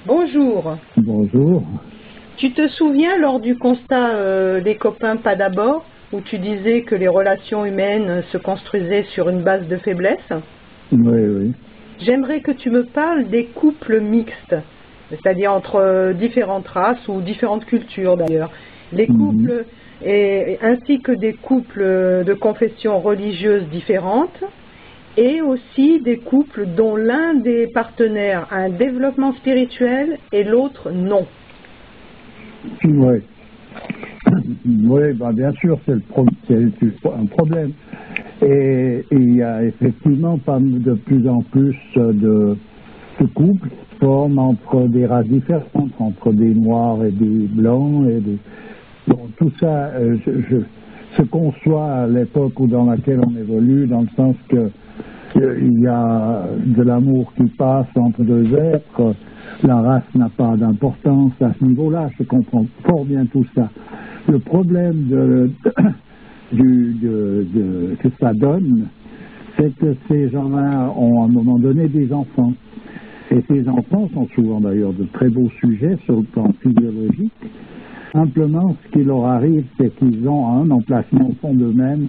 Bonjour. Bonjour. Tu te souviens lors du constat des copains pas d'abord, où tu disais que les relations humaines se construisaient sur une base de faiblesse? Oui, oui. J'aimerais que tu me parles des couples mixtes, c'est-à-dire entre différentes races ou différentes cultures d'ailleurs. Les couples, ainsi que des couples de confessions religieuses différentes, et aussi des couples dont l'un des partenaires a un développement spirituel et l'autre non. Oui. Oui, ben bien sûr, c'est un problème. Et il y a effectivement de plus en plus de couples qui se forment entre des races différentes, entre des noirs et des blancs. Bon, tout ça se conçoit à l'époque dans laquelle on évolue, dans le sens que il y a de l'amour qui passe entre deux êtres, la race n'a pas d'importance à ce niveau-là, je comprends fort bien tout ça. Le problème que ça donne, c'est que ces gens-là ont à un moment donné des enfants. Et ces enfants sont souvent d'ailleurs de très beaux sujets sur le plan physiologique. Simplement, ce qui leur arrive, c'est qu'ils ont un emplacement au fond d'eux-mêmes.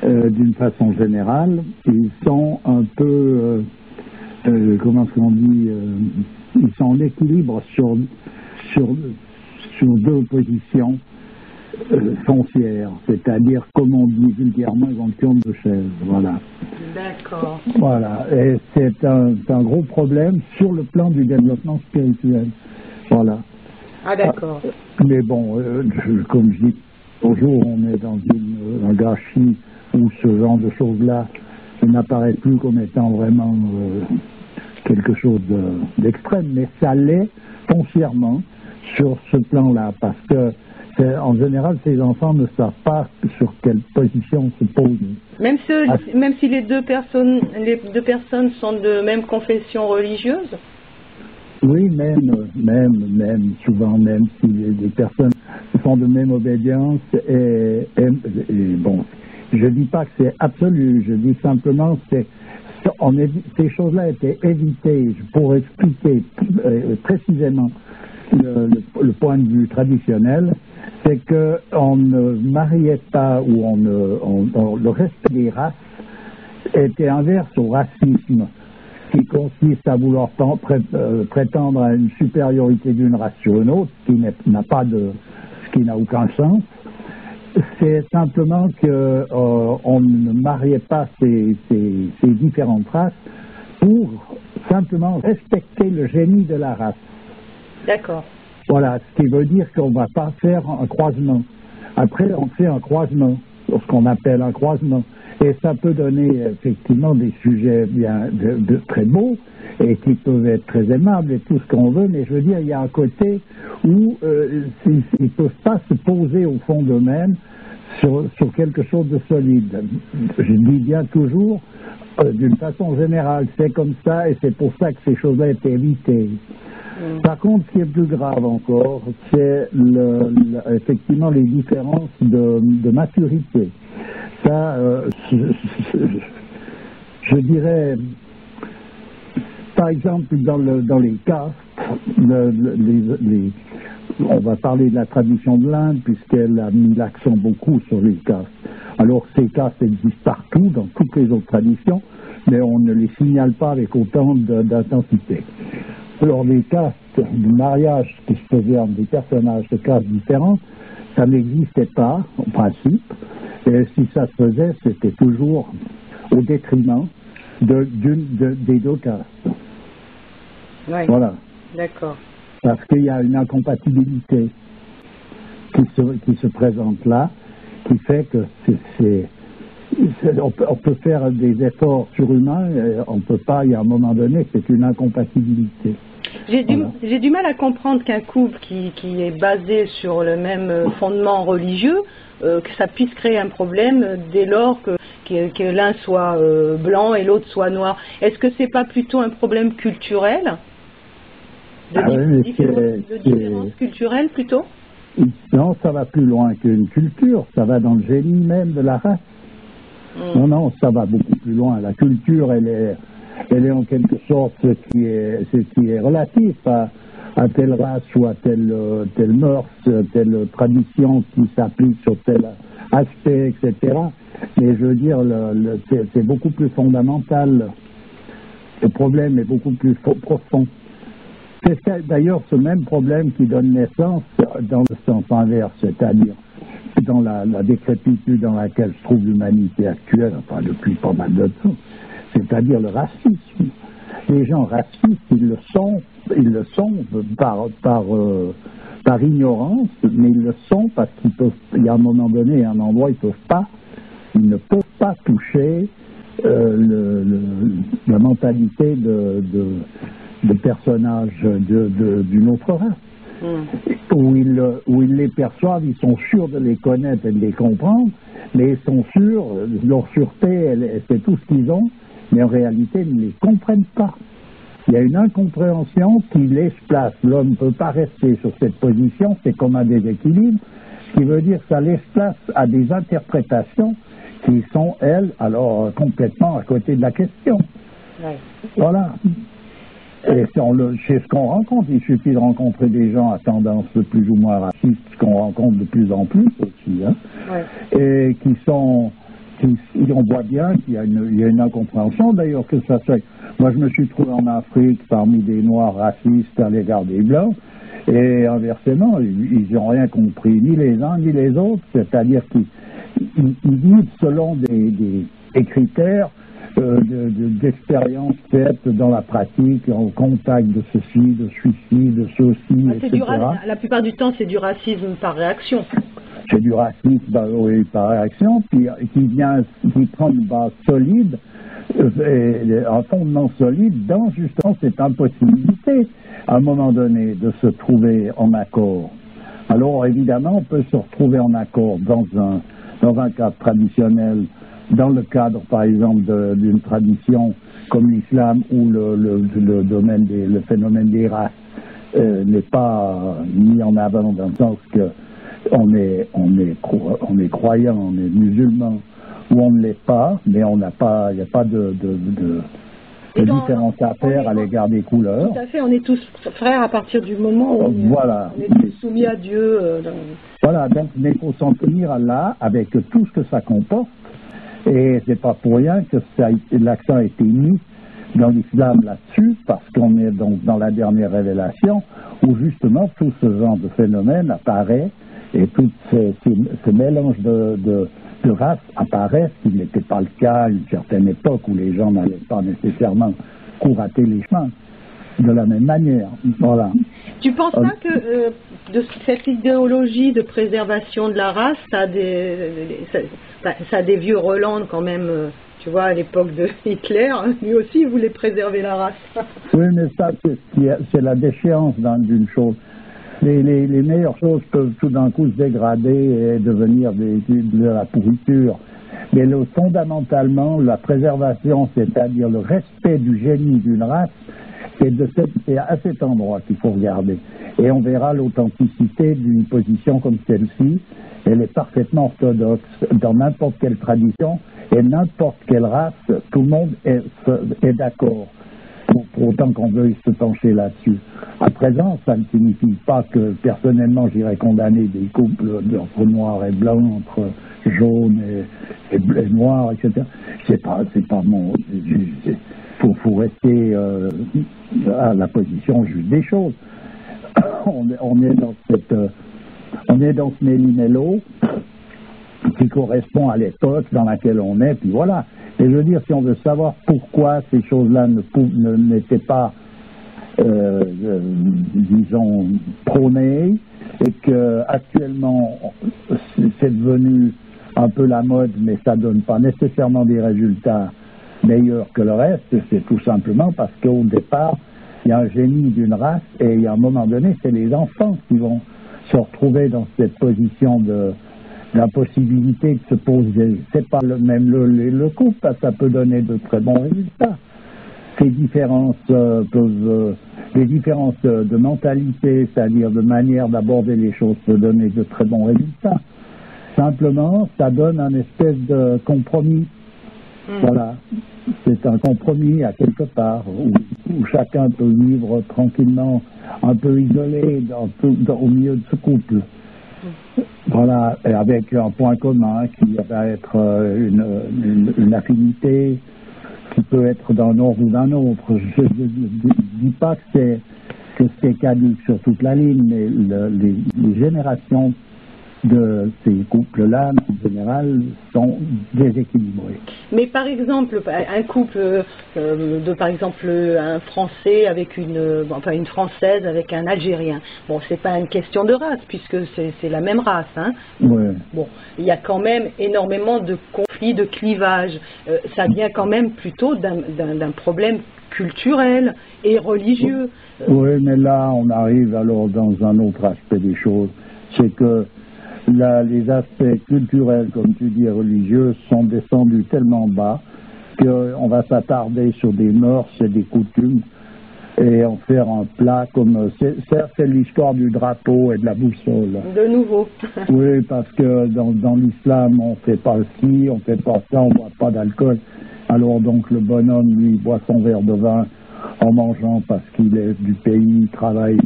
D'une façon générale, ils sont un peu, comment on dit, ils sont en équilibre sur deux positions foncières, c'est-à-dire, comme on dit vulgairement, ils ont le cul de chaise, voilà. D'accord. Voilà, et c'est un gros problème sur le plan du développement spirituel, voilà. Ah d'accord. Mais bon, comme je dis, toujours on est dans un gâchis où ce genre de choses-là n'apparaît plus comme étant vraiment quelque chose d'extrême, mais ça l'est foncièrement sur ce plan-là, parce que en général, ces enfants ne savent pas sur quelle position se poser. Même si les deux personnes sont de même confession religieuse? Oui, même, souvent, même si les personnes sont de même obédience, et bon, je dis pas que c'est absolu, je dis simplement que ces choses-là étaient évitées pour expliquer précisément le point de vue traditionnel, c'est qu'on ne mariait pas ou le respect des races était inverse au racisme, qui consiste à vouloir prétendre à une supériorité d'une race sur une autre, ce qui n'a aucun sens. C'est simplement qu'on ne mariait pas ces différentes races pour simplement respecter le génie de la race. D'accord. Voilà, ce qui veut dire qu'on ne va pas faire un croisement. Après, on fait un croisement, ce qu'on appelle un croisement. Et ça peut donner effectivement des sujets bien très beaux et qui peuvent être très aimables et tout ce qu'on veut, mais je veux dire, il y a un côté où ils ne peuvent pas se poser au fond d'eux-mêmes sur quelque chose de solide. Je dis bien toujours, d'une façon générale, c'est comme ça et c'est pour ça que ces choses-là étaient évitées. Par contre, ce qui est plus grave encore, c'est effectivement les différences de maturité. Ça, je dirais, par exemple, dans les castes, on va parler de la tradition de l'Inde, puisqu'elle a mis l'accent beaucoup sur les castes. Alors, ces castes existent partout, dans toutes les autres traditions, mais on ne les signale pas avec autant d'intensité. Alors, les castes de mariage qui se faisaient entre des personnages de castes différentes, ça n'existait pas, en principe. Et si ça se faisait, c'était toujours au détriment des deux castes. Oui. Voilà. D'accord. Parce qu'il y a une incompatibilité qui se présente là, qui fait que on peut faire des efforts surhumains, on peut pas, il y a un moment donné, c'est une incompatibilité. J'ai du mal à comprendre qu'un couple qui est basé sur le même fondement religieux, que ça puisse créer un problème dès lors que l'un soit blanc et l'autre soit noir. Est-ce que c'est pas plutôt un problème culturel, de différence culturelle plutôt? Non, ça va plus loin qu'une culture, ça va dans le génie même de la race. Non, ça va beaucoup plus loin. La culture, elle est en quelque sorte ce qui est relatif à telle race ou à telle mœurs, telle tradition qui s'applique sur tel aspect, etc. Mais je veux dire, c'est beaucoup plus fondamental. Le problème est beaucoup plus profond. C'est d'ailleurs ce même problème qui donne naissance dans le sens inverse, c'est-à-dire dans la décrépitude dans laquelle se trouve l'humanité actuelle, enfin depuis pas mal de temps, c'est-à-dire le racisme. Les gens racistes, ils le sont par ignorance, mais ils le sont parce qu'il y a un moment donné, un endroit, ils ne peuvent pas toucher la mentalité de personnages d'une autre race. Où ils les perçoivent, ils sont sûrs de les connaître et de les comprendre, mais ils sont sûrs, leur sûreté, c'est tout ce qu'ils ont, mais en réalité, ils ne les comprennent pas. Il y a une incompréhension qui laisse place. L'homme ne peut pas rester sur cette position, c'est comme un déséquilibre, ce qui veut dire que ça laisse place à des interprétations qui sont, elles, alors complètement à côté de la question. Ouais. Voilà. Et c'est ce qu'on rencontre. Il suffit de rencontrer des gens à tendance plus ou moins raciste, ce qu'on rencontre de plus en plus aussi, hein, et on voit bien qu'il y a une incompréhension. D'ailleurs, que ça soit. Moi, je me suis trouvé en Afrique parmi des Noirs racistes à l'égard des Blancs, et inversement, ils n'ont rien compris, ni les uns ni les autres. C'est-à-dire qu'ils vivent selon des critères d'expérience faites dans la pratique, en contact de ceci, de celui-ci, de ceci, etc. La plupart du temps, c'est du racisme par réaction. C'est du racisme, oui, par réaction, qui prend une base solide, un fondement solide dans justement cette impossibilité, à un moment donné, de se trouver en accord. Alors, évidemment, on peut se retrouver en accord dans un cadre traditionnel, dans le cadre, par exemple, d'une tradition comme l'islam, où le phénomène des races n'est pas mis en avant dans le sens que on est croyant, on est musulman, ou on ne l'est pas, mais il n'y a pas de différence à faire à l'égard des couleurs. Tout à fait, on est tous frères à partir du moment où on est tous soumis à Dieu. Voilà, donc mais il faut s'en tenir à là, avec tout ce que ça comporte. Et c'est pas pour rien que l'accent a été mis dans l'islam là-dessus, parce qu'on est donc dans la dernière révélation, où justement tout ce genre de phénomène apparaît, et tous ces mélanges de races apparaissent, ce qui n'était pas le cas à une certaine époque où les gens n'allaient pas nécessairement courater les chemins de la même manière. Voilà. Tu penses pas que de cette idéologie de préservation de la race, ça a des vieux relents quand même, tu vois, à l'époque de Hitler, lui aussi il voulait préserver la race. Oui, mais ça, c'est la déchéance d'une chose. Les meilleures choses peuvent tout d'un coup se dégrader et devenir de la pourriture. Mais fondamentalement, la préservation, c'est-à-dire le respect du génie d'une race, c'est à cet endroit qu'il faut regarder. Et on verra l'authenticité d'une position comme celle-ci. Elle est parfaitement orthodoxe dans n'importe quelle tradition et n'importe quelle race. Tout le monde est d'accord. Pour autant qu'on veuille se pencher là-dessus. À présent, ça ne signifie pas que personnellement j'irais condamner des couples entre noirs et blancs, entre jaunes et noirs, etc. C'est pas mon. Faut rester à la position juste des choses. on est dans ce méli-mélo qui correspond à l'époque dans laquelle on est, puis voilà. Et je veux dire, si on veut savoir pourquoi ces choses-là n'étaient pas, disons, prônées, et que actuellement c'est devenu un peu la mode, mais ça donne pas nécessairement des résultats meilleurs que le reste, c'est tout simplement parce qu'au départ, il y a un génie d'une race et à un moment donné, c'est les enfants qui vont se retrouver dans cette position de l'impossibilité de se poser. C'est pas même le couple, parce que ça peut donner de très bons résultats. Ces différences les différences de mentalité, c'est-à-dire de manière d'aborder les choses, peut donner de très bons résultats. Simplement, ça donne un espèce de compromis. Voilà, c'est un compromis à quelque part où chacun peut vivre tranquillement, un peu isolé au milieu de ce couple. Voilà, et avec un point commun qui va être une affinité qui peut être d'un ordre ou d'un autre. Je ne dis pas que c'est caduque sur toute la ligne, mais les générations de ces couples-là, en général, sont déséquilibrés. Mais par exemple, un couple par exemple, un Français avec une Française avec un Algérien. Bon, c'est pas une question de race, puisque c'est la même race, hein. Ouais. Bon, il y a quand même énormément de conflits, de clivages. Ça vient quand même plutôt d'un problème culturel et religieux. Oui, mais là, on arrive alors dans un autre aspect des choses. C'est que les aspects culturels, comme tu dis, religieux, sont descendus tellement bas qu'on va s'attarder sur des mœurs et des coutumes et en faire un plat comme... C'est l'histoire du drapeau et de la boussole. De nouveau. Oui, parce que dans l'islam, on ne fait pas ci, on ne fait pas ça, on ne boit pas d'alcool. Alors donc le bonhomme, lui, boit son verre de vin en mangeant parce qu'il est du pays, il travaille,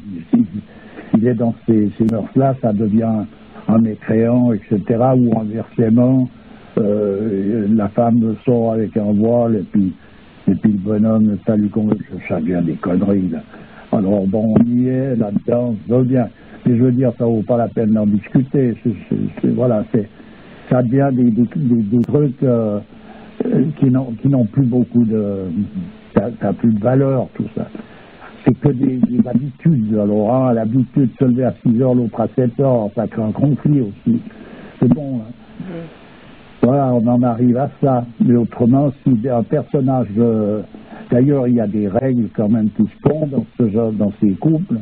il est dans ces mœurs-là, ça devient un mécréant, etc. Ou inversement, la femme sort avec un voile et puis le bonhomme, ça vient des conneries, là. Alors bon, on y est, là-dedans, ça va bien. Mais je veux dire, ça vaut pas la peine d'en discuter. Voilà, ça devient des trucs qui n'ont plus beaucoup ça n'a plus de valeur, tout ça. C'est que des habitudes. Alors, l'habitude de se lever à 6 heures, l'autre à 7 heures, ça crée un conflit aussi. C'est bon, hein. Voilà, on en arrive à ça. Mais autrement, si un personnage... D'ailleurs, il y a des règles quand même qui se font dans ces couples.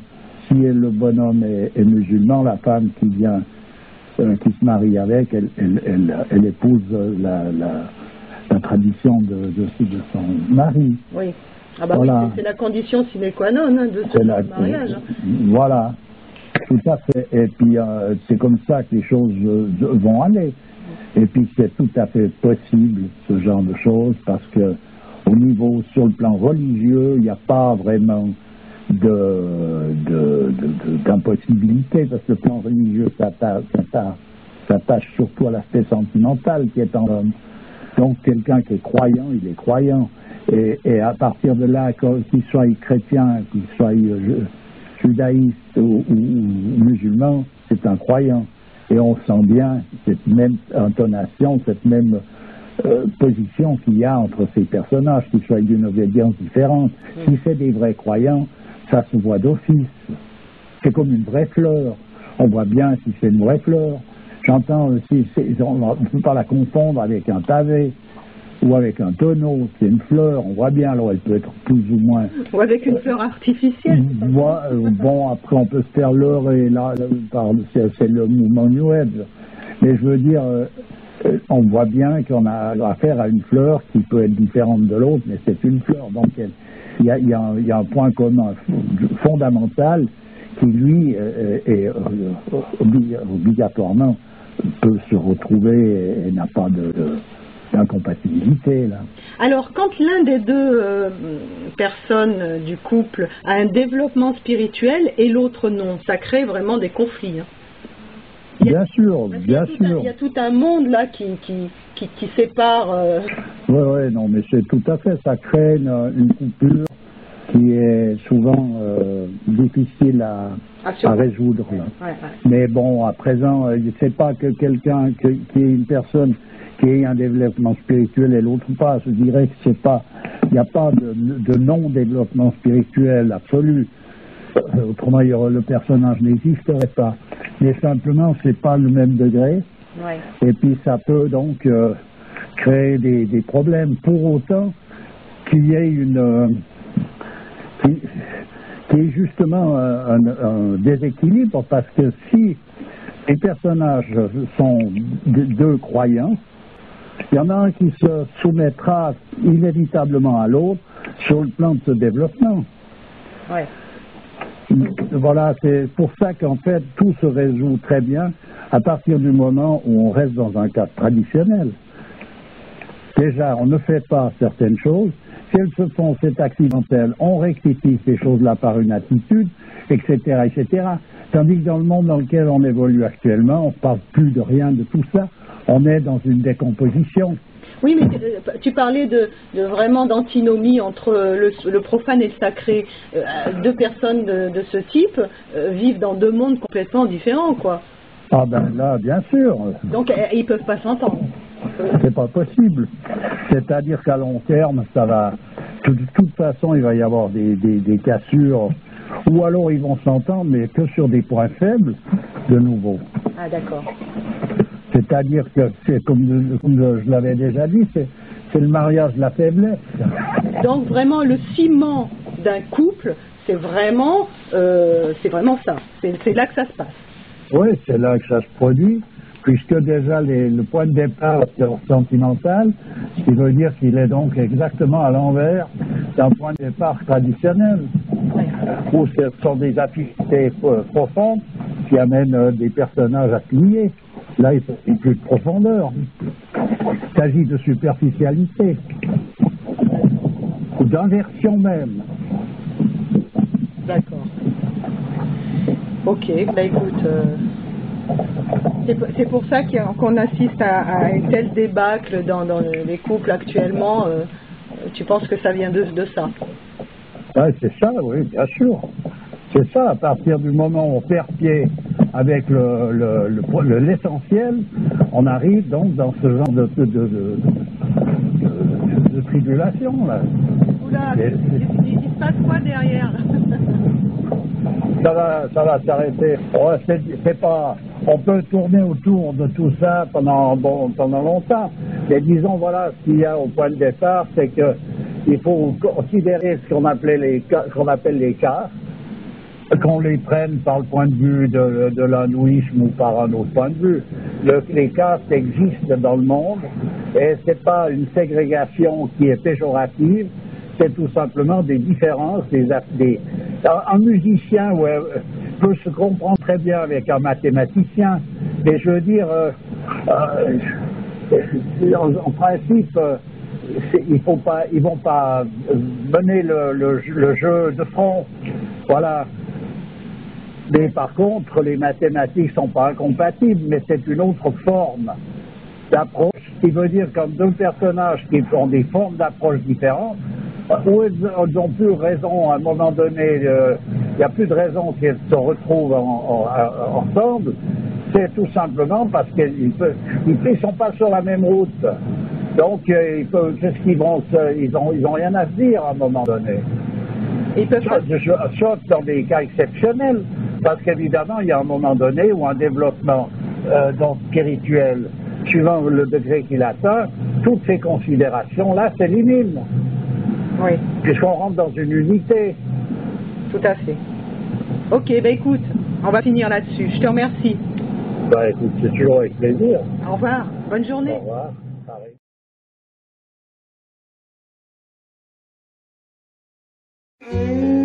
Si le bonhomme est musulman, la femme qui se marie avec, elle épouse la tradition de son mari. Oui. Ah bah voilà. Oui, c'est la condition sine qua non, hein, de ce mariage. Voilà, tout à fait. Et puis c'est comme ça que les choses vont aller. Et puis c'est tout à fait possible, ce genre de choses, parce que au niveau, sur le plan religieux, il n'y a pas vraiment d'impossibilité, parce que le plan religieux s'attache surtout à l'aspect sentimental qui est en l'homme. Donc quelqu'un qui est croyant, il est croyant. Et à partir de là, qu'il soit chrétien, qu'il soit judaïste ou musulman, c'est un croyant. Et on sent bien cette même intonation, cette même position qu'il y a entre ces personnages, qu'ils soient d'une obédience différente. Si c'est des vrais croyants, ça se voit d'office. C'est comme une vraie fleur. On voit bien si c'est une vraie fleur. J'entends aussi, on ne peut pas la confondre avec un pavé ou avec un tonneau, c'est une fleur, on voit bien, alors elle peut être plus ou moins... Ou avec une fleur artificielle. Bon, après on peut se faire leurrer, là, c'est le mouvement New Age. Mais je veux dire, on voit bien qu'on a affaire à une fleur qui peut être différente de l'autre, mais c'est une fleur, donc il y a un point commun fondamental qui, lui, est obligatoirement peut se retrouver et n'a pas d'incompatibilité, là. Alors, quand l'un des deux personnes du couple a un développement spirituel et l'autre non, ça crée vraiment des conflits. Hein. Bien sûr. Il y a tout un monde là qui sépare. Oui, non, mais c'est tout à fait. Ça crée une coupure qui est souvent difficile à résoudre. Ouais. Mais bon, à présent, c'est pas que quelqu'un qui est une personne qui ait un développement spirituel et l'autre pas. Je dirais que il n'y a pas de non-développement spirituel absolu. Autrement, le personnage n'existerait pas. Mais simplement, c'est pas le même degré. Ouais. Et puis, ça peut donc créer des problèmes. Pour autant qu'il y ait qui est justement un déséquilibre, parce que si les personnages sont deux croyants, il y en a un qui se soumettra inévitablement à l'autre sur le plan de ce développement. Ouais. Voilà, c'est pour ça qu'en fait, tout se résout très bien à partir du moment où on reste dans un cadre traditionnel. Déjà, on ne fait pas certaines choses. Si elles se font, c'est accidentel. On rectifie ces choses-là par une attitude, etc., etc. Tandis que dans le monde dans lequel on évolue actuellement, on ne parle plus de rien de tout ça. On est dans une décomposition. Oui, mais tu parlais vraiment d'antinomie entre le profane et le sacré. Deux personnes de ce type vivent dans deux mondes complètement différents, quoi. Ah ben là, bien sûr. Donc, ils peuvent pas s'entendre. C'est pas possible. C'est-à-dire qu'à long terme, ça va. De toute façon, il va y avoir des cassures. Ou alors ils vont s'entendre, mais que sur des points faibles, de nouveau. Ah, d'accord. C'est-à-dire que, c'est comme je l'avais déjà dit, c'est le mariage de la faiblesse. Donc vraiment, le ciment d'un couple, c'est vraiment ça. C'est là que ça se passe. Oui, c'est là que ça se produit, puisque déjà le point de départ c'est sentimental, ce qui veut dire qu'il est donc exactement à l'envers d'un point de départ traditionnel, où ce sont des affinités profondes qui amènent des personnages à se lier. Là, il ne s'agit plus de profondeur. Il s'agit de superficialité. Ou d'inversion même. D'accord. Ok, bah écoute, c'est pour ça qu'on assiste à une telle débâcle dans les couples actuellement. Tu penses que ça vient de ça? Ouais, c'est ça, oui, bien sûr. C'est ça, à partir du moment où on perd pied avec l'essentiel, on arrive donc dans ce genre de tribulation, là. Oula, il se passe quoi derrière? Ça va s'arrêter. Oh, c'est pas. On peut tourner autour de tout ça pendant longtemps. Mais disons, voilà, ce qu'il y a au point de départ, c'est que il faut considérer ce qu'on appelle les cas, qu'on les prenne par le point de vue de l'hindouisme ou par un autre point de vue. Les castes existent dans le monde et c'est pas une ségrégation qui est péjorative, c'est tout simplement des différences. Un musicien peut se comprendre très bien avec un mathématicien, mais je veux dire, en principe, ils vont pas mener le jeu de front, voilà. Mais par contre, les mathématiques sont pas incompatibles, mais c'est une autre forme d'approche, ce qui veut dire comme deux personnages qui ont des formes d'approche différentes, où elles ont plus raison à un moment donné, il n'y a plus de raison qu'elles se retrouvent ensemble, c'est tout simplement parce qu'ils ne sont pas sur la même route. Donc, qu'est-ce qu'ils vont ils ont rien à se dire à un moment donné. Sauf dans des cas exceptionnels, parce qu'évidemment, il y a un moment donné où un développement spirituel, suivant le degré qu'il atteint, toutes ces considérations-là s'éliminent. Oui. Puisqu'on rentre dans une unité. Tout à fait. Ok, ben écoute, on va finir là-dessus. Je te remercie. Ben écoute, c'est toujours avec plaisir. Au revoir. Bonne journée. Au revoir. Pareil. Mm-hmm.